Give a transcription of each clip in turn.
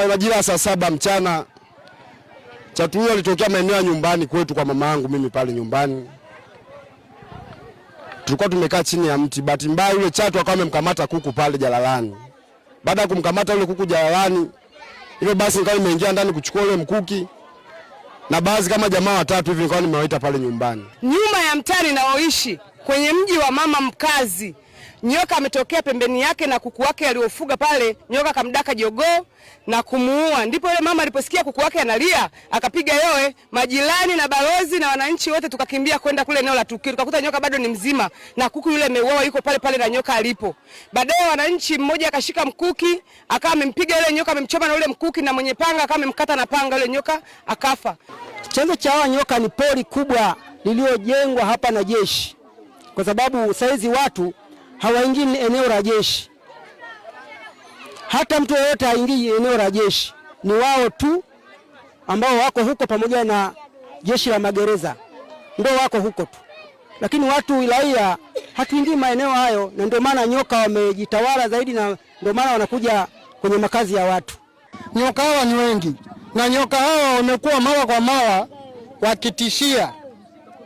Majira ya saa 7 mchana chatu hiyo ilitokea maeneo ya nyumbani kwetu kwa mama yangu mimi pale nyumbani. Tulikuwa tumekaa chini ya mti. Bahati mbaya yule chatu akawa amemkamata kuku pale jalalani. Baada ya kumkamata yule kuku jalalani, hivyo basi nikawa nimeingia ndani kuchukua yule mkuki. Na baadhi kama jamaa 3 hivi nikawa nimewaita pale nyumbani. Nyuma ya mtani naoishi kwenye mji wa mama mkazi, nyoka ametokea pembeni yake na kuku wake aliofuga pale, nyoka kamdaka jogoo na kumuua. Ndipo yule mama aliposikia kuku wake analia, akapiga yowe, majirani na balozi na wananchi wote tukakimbia kwenda kule eneo la tukio. Tukakuta nyoka bado ni mzima na kuku yule ameuawa yuko pale pale na nyoka alipo. Baadaye wananchi mmoja akashika mkuki, akawa amempiga yule nyoka, amemchoma na yule mkuki, na mwenye panga akawa amemkata na panga yule nyoka akafa. Chanzo cha hawa nyoka ni pori kubwa liliojengwa hapa na jeshi. Kwa sababu saizi watu hawaingii eneo la jeshi. Hata mtu yeyote haingii eneo la jeshi. Ni wao tu ambao wako huko pamoja na jeshi la magereza. Ndio wako huko tu. Lakini watu wilayah hatuingii maeneo hayo, na ndio maana nyoka wamejitawala zaidi, na ndio maana wanakuja kwenye makazi ya watu. Nyoka hawa ni wengi. Na nyoka hawa wamekuwa mara kwa mara wakitishia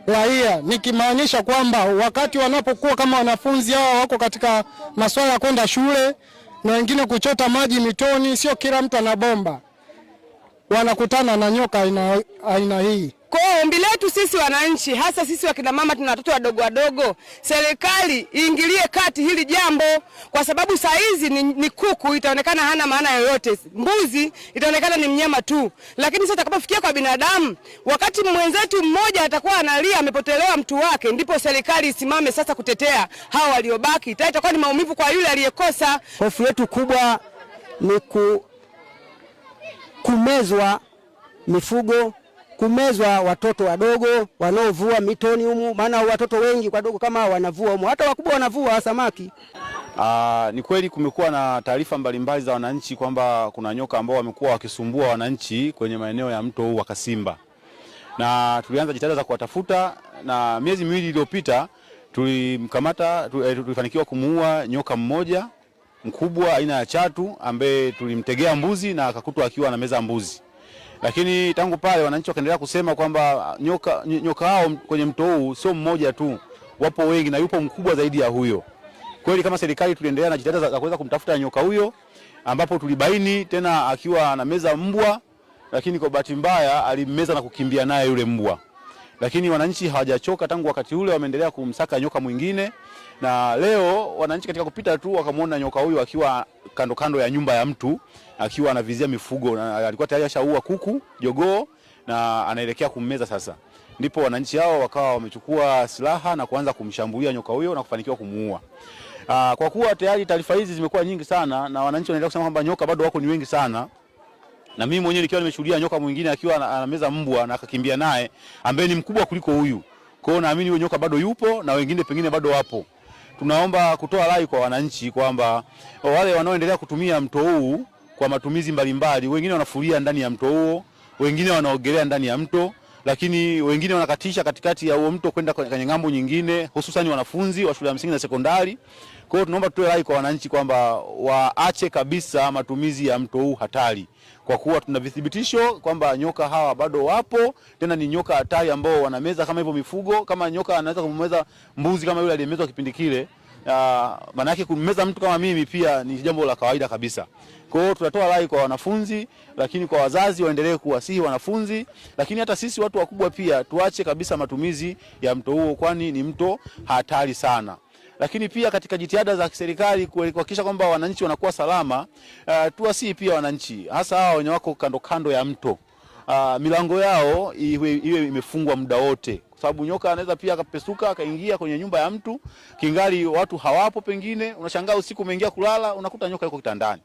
raia, nikimaanisha kwamba wakati wanapokuwa kama wanafunzi hao wako katika masuala ya kwenda shule na wengine kuchota maji mitoni, sio kila mtu ana bomba, wanakutana na nyoka aina hii. Kwa ombi letu sisi wananchi, hasa sisi wakina mama tuna watoto wadogo, serikali iingilie kati hili jambo, kwa sababu saa hizi ni kuku itaonekana hana maana yoyote, mbuzi itaonekana ni mnyama tu. Lakini sasa tutakapofikia kwa binadamu, wakati mwenzetu mmoja atakuwa analia amepotelewa mtu wake, ndipo serikali isimame sasa kutetea hao waliobaki. Itakuwa ni maumivu kwa yule aliyekosa. Hofu yetu kubwa ni kumezwa mifugo, kumezwa watoto wadogo wanaovua mitoni humu, maana watoto wengi wadogo kama wanavua humu, hata wakubwa wanavua samaki. Ni kweli kumekuwa na taarifa mbalimbali za wananchi kwamba kuna nyoka ambao wamekuwa wakisumbua wananchi kwenye maeneo ya mto huu wa Kasimba. Na tulianza jitihada za kuwatafuta, na miezi miwili iliyopita tulifanikiwa kumuua nyoka mmoja mkubwa aina ya chatu ambaye tulimtegea mbuzi na akakutwa akiwa na meza mbuzi. Lakini tangu pale wananchi wakaendelea kusema kwamba nyoka hao kwenye mto huu sio mmoja tu, wapo wengi na yupo mkubwa zaidi ya huyo. Kweli kama serikali tuliendelea na jitihada za kuweza kumtafuta nyoka huyo, ambapo tulibaini tena akiwa anameza mbwa, lakini kwa bahati mbaya alimmeza na kukimbia naye yule mbwa. Lakini wananchi hawajachoka, tangu wakati ule wameendelea kumsaka nyoka mwingine, na leo wananchi katika kupita tu wakamwona nyoka huyo akiwa kando ya nyumba ya mtu akiwa anavizia mifugo, na alikuwa tayari ashaua kuku, jogoo, na anaelekea kummeza sasa. Ndipo wananchi hao wakawa wamechukua silaha na kuanza kumshambulia nyoka huyo na kufanikiwa kumuua. Kwa kuwa tayari taarifa hizi zimekuwa nyingi sana na wananchi wanaendelea kusema kwamba nyoka bado wako ni wengi sana, na mimi mwenyewe nikiwa nimeshuhudia nyoka mwingine akiwa anameza mbwa na akakimbia naye ambaye ni mkubwa kuliko huyu. Kwa hiyo naamini huyo nyoka bado yupo na wengine pengine bado wapo. Tunaomba kutoa rai kwa wananchi kwamba wale wanaoendelea kutumia mto huu kwa matumizi mbalimbali, wengine wanafulia ndani ya mto huo, wengine wanaogelea ndani ya mto, lakini wengine wanakatisha katikati ya huo mto kwenda kwenye ngambo nyingine, hususan wanafunzi wa shule ya msingi na sekondari. Kwa hiyo tunaomba tutoe rai kwa wananchi kwamba waache kabisa matumizi ya mto huu hatari, kwa kuwa tuna vithibitisho kwamba nyoka hawa bado wapo, tena ni nyoka hatari ambao wanameza kama hivyo mifugo. Kama nyoka anaweza kumeza mbuzi kama yule aliyemezwa kipindi kile, maana yake kumeza mtu kama mimi pia ni jambo la kawaida kabisa. Kwa hiyo tunatoa rai kwa wanafunzi, lakini kwa wazazi waendelee kuwasihi wanafunzi, lakini hata sisi watu wakubwa pia tuache kabisa matumizi ya mto huo, kwani ni mto hatari sana. Lakini pia katika jitihada za serikali kuhakikisha kwamba wananchi wanakuwa salama, tuwasihi pia wananchi, hasa hao wenye wako kando ya mto, milango yao iwe imefungwa muda wote, kwa sababu nyoka anaweza pia akapesuka akaingia kwenye nyumba ya mtu kingali watu hawapo. Pengine unashangaa usiku umeingia kulala unakuta nyoka yuko kitandani.